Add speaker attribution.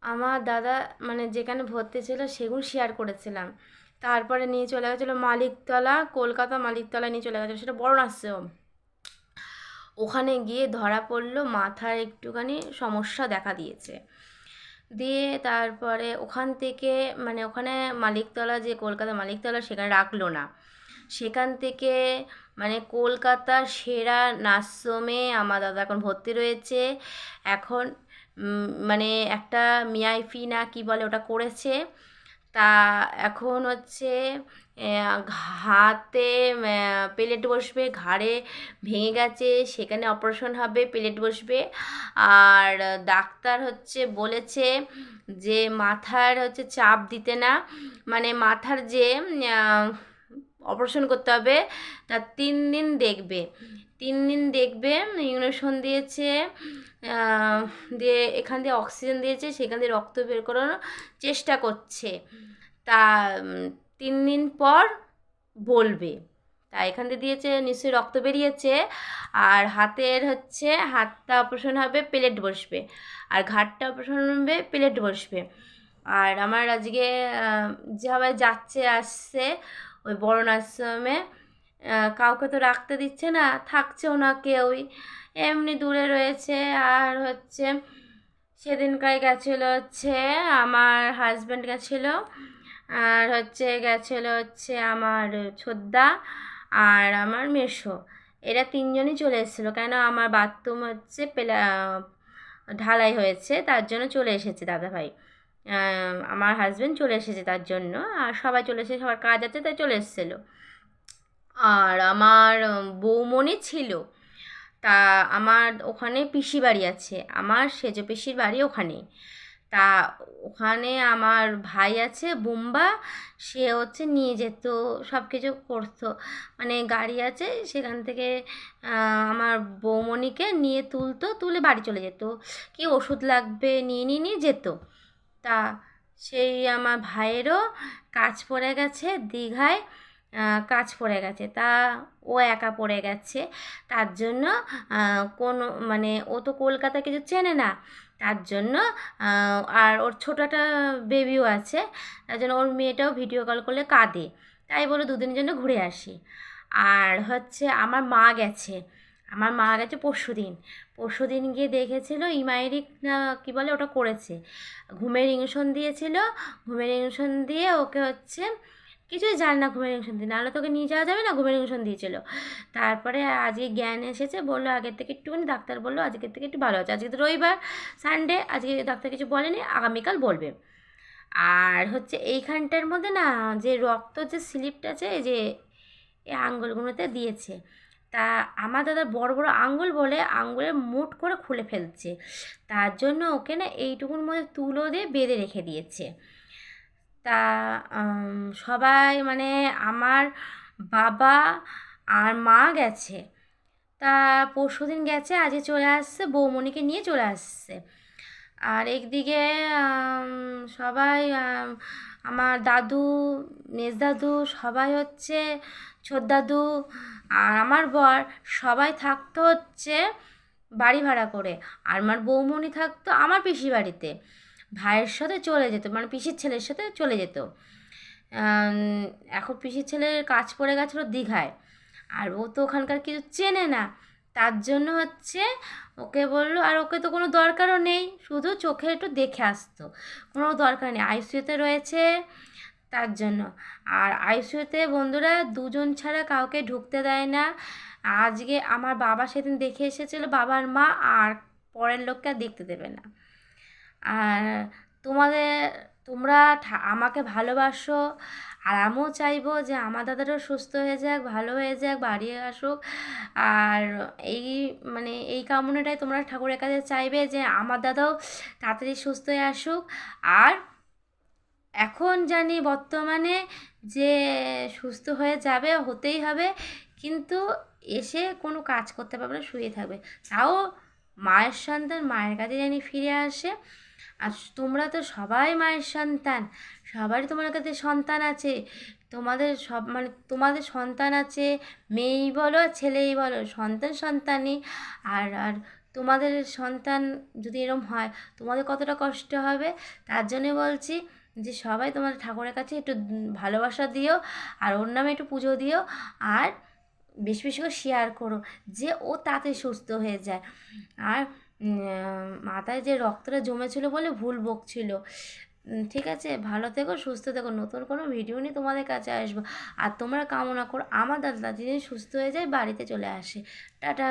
Speaker 1: আমার দাদা মানে যেখানে ভর্তি ছিল সেগুলো শেয়ার করেছিলাম। তারপরে নিয়ে চলে গেছিলো মালিকতলা, কলকাতা মালিকতলা নিয়ে চলে গেছিলো, সেটা বড় নার্সিংহোম। ওখানে গিয়ে ধরা পড়লো মাথার একটুখানি সমস্যা দেখা দিয়েছে। দিয়ে তারপরে ওখান থেকে মানে ওখানে মালিকতলা, যে কলকাতা মালিকতলা, সেখানে রাখলো না। সেখান থেকে মানে কলকাতার সেরা নার্সিংহোমে আমার দাদা এখন ভর্তি রয়েছে। এখন মানে একটা মিআইপি না কি বলে ওটা করেছে। তা এখন হচ্ছে হাতে প্লেট বসবে, ঘাড়ে ভেঙে গেছে, সেখানে অপারেশন হবে, প্লেট বসবে। আর ডাক্তার হচ্ছে বলেছে যে মাথার হচ্ছে চাপ দিতে না, মানে মাথার যে অপারেশন করতে হবে তার 3 দিন দেখবে, 3 দিন দেখবে। ইঞ্জেকশন দিয়েছে, দিয়ে এখান দিয়ে অক্সিজেন দিয়েছে, সেখান দিয়ে রক্ত বের করানোর চেষ্টা করছে। তা 3 দিন পর বলবে। তা এখান দিয়ে দিয়েছে, নিশ্চয়ই রক্ত বেরিয়েছে। আর হাতের হচ্ছে হাতটা অপারেশন হবে, প্লেট বসবে। আর ঘাটটা অপারেশন হবে, প্লেট বসবে। আর আমার আজকে সবাই যাচ্ছে আসছে ওই বড় নার্সিংহোমে, কাউকে তো রাখতে দিচ্ছে না, থাকছেও না কেউই, এমনি দূরে রয়েছে। আর হচ্ছে সেদিনকার গেছিলো হচ্ছে আমার হাজব্যান্ড গেছিলো, আর হচ্ছে গেছিলো হচ্ছে আমার ছোদ্দা আর আমার মেসো। এরা 3জনই চলে এসেছিলো, কেন আমার বাথরুম হচ্ছে ঢালাই হয়েছে, তার জন্য চলে এসেছে দাদাভাই। আমার হাজব্যান্ড চলে এসেছে তার জন্য, আর সবাই চলে এসেছে, সবার কাজ আছে তাই চলে এসেছিলো। আর আমার বৌমনি ছিল। তা আমার ওখানে পিসি বাড়ি আছে, আমার সেজ পিসির বাড়ি ওখানে। তা ওখানে আমার ভাই আছে বুম্বা, সে হচ্ছে নিয়ে যেত, সব কিছু করতো, মানে গাড়ি আছে সেখান থেকে আমার বৌমণিকে নিয়ে তুলতো, তুলে বাড়ি চলে যেত, কি ওষুধ লাগবে নিয়ে নিয়ে নিয়ে যেত। তা সেই আমার ভাইয়েরও কাজ পড়ে গেছে দীঘায়, কাজ পড়ে গেছে। তা ও একা পড়ে গেছে, তার জন্য কোনো মানে ও তো কলকাতা কিছু চেনে না, তার জন্য আর ওর ছোটো একটা বেবিও আছে, তার জন্য ওর মেয়েটাও ভিডিও কল করলে কাঁদে, তাই বলে দুদিনের জন্য ঘুরে আসি। আর হচ্ছে আমার মা গেছে, আমার মা গেছে পরশু দিন গিয়ে দেখেছিল ইমাইরিক না কী বলে ওটা করেছে, ঘুমের ইঞ্জেকশন দিয়েছিল, ঘুমের ইঞ্জেকশন দিয়ে ওকে হচ্ছে কিছুই জানে না, ঘুমের ইঞ্জেকশন দিয়ে, নাহলে তোকে নিয়ে যাওয়া যাবে না, ঘুমের ইঞ্জেকশন দিয়েছিল। তারপরে আজকে জ্ঞান এসেছে, বললো আগের থেকে একটুখানি, ডাক্তার বললো আজকের থেকে একটু ভালো আছে। আজকে তো রবিবার, সানডে, আজকে ডাক্তার কিছু বলেনি, আগামীকাল বলবে। আর হচ্ছে এইখানটার মধ্যে না যে রক্ত যে স্লিপটা আছে, এই যে এই আঙ্গুলগুলোতে দিয়েছে, তা আমার দাদার বড় বড় আঙ্গুল বলে আঙ্গুলের মুঠ করে খুলে ফেলছে, তার জন্য ওকে না এইটুকুর মধ্যে তুলো দিয়ে বেঁধে রেখে দিয়েছে। তা সবাই মানে আমার বাবা আর মা গেছে, তা পরশুদিন গেছে, আজকে চলে আসছে, বৌমণিকে নিয়ে চলে আসছে। আর একদিকে সবাই আমার দাদু, মেজদাদু, সবাই হচ্ছে ছোটদাদু আর আমার বর, সবাই থাকতো হচ্ছে বাড়ি ভাড়া করে। আর আমার বৌমণি থাকতো আমার পিসি বাড়িতে, ভাইয়ের সাথে চলে যেত, মানে পিসির ছেলের সাথে চলে যেত। এখন পিসির ছেলের কাজ পড়ে গেছিলো দীঘায়, আর ও তো ওখানকার কিছু চেনে না, তার জন্য হচ্ছে ওকে বললো, আর ওকে তো কোনো দরকারও নেই, শুধু চোখে একটু দেখে আসতো, কোনো দরকার নেই, আইসিইউতে রয়েছে তার জন্য। আর আইসিইউতে বন্ধুরা 2জন ছাড়া কাউকে ঢুকতে দেয় না। আজকে আমার বাবা সেদিন দেখে এসেছিলো, বাবার মা, আর পরের লোককে আর দেখতে দেবে না। আর তোমাদের তোমরা আমাকে ভালোবাসো, আর আমিও চাইবো যে আমার দাদারও সুস্থ হয়ে যাক, ভালো হয়ে যাক, বাড়ি আসুক। আর এই মানে এই কামনাটাই তোমরা ঠাকুরের কাছে চাইবে যে আমার দাদাও তাড়াতাড়ি সুস্থ হয়ে আসুক। আর এখন জানি বর্তমানে যে সুস্থ হয়ে যাবে, হতেই হবে, কিন্তু এসে কোনো কাজ করতে পারবে না, শুয়ে থাকবে। তাও মায়ের সন্তান মায়ের কাছে জানি ফিরে আসে। আর তোমরা তো সবাই মায়ের সন্তান, সবারই তোমার কাছে সন্তান আছে, তোমাদের সব মানে তোমাদের সন্তান আছে, মেয়েই বলো ছেলেই বলো, সন্তানই। আর আর তোমাদের সন্তান যদি এরম হয় তোমাদের কতটা কষ্ট হবে। তার জন্যে বলছি যে সবাই তোমাদের ঠাকুরের কাছে একটু ভালোবাসা দিও, আর ওর নামে একটু পুজো দিও, আর বেশি বেশি করে শেয়ার করো যে ও তাতে সুস্থ হয়ে যায়। আর মাথায় যে রক্তটা জমেছিল বলে ভুল বকছিল। ঠিক আছে, ভালো থেকো, সুস্থ থেকো, নতুন কোনো ভিডিও নিয়ে তোমাদের কাছে আসবো। আর তোমরা কামনা করো আমার দাদা যেদিন সুস্থ হয়ে যায় বাড়িতে চলে আসে। টাটা।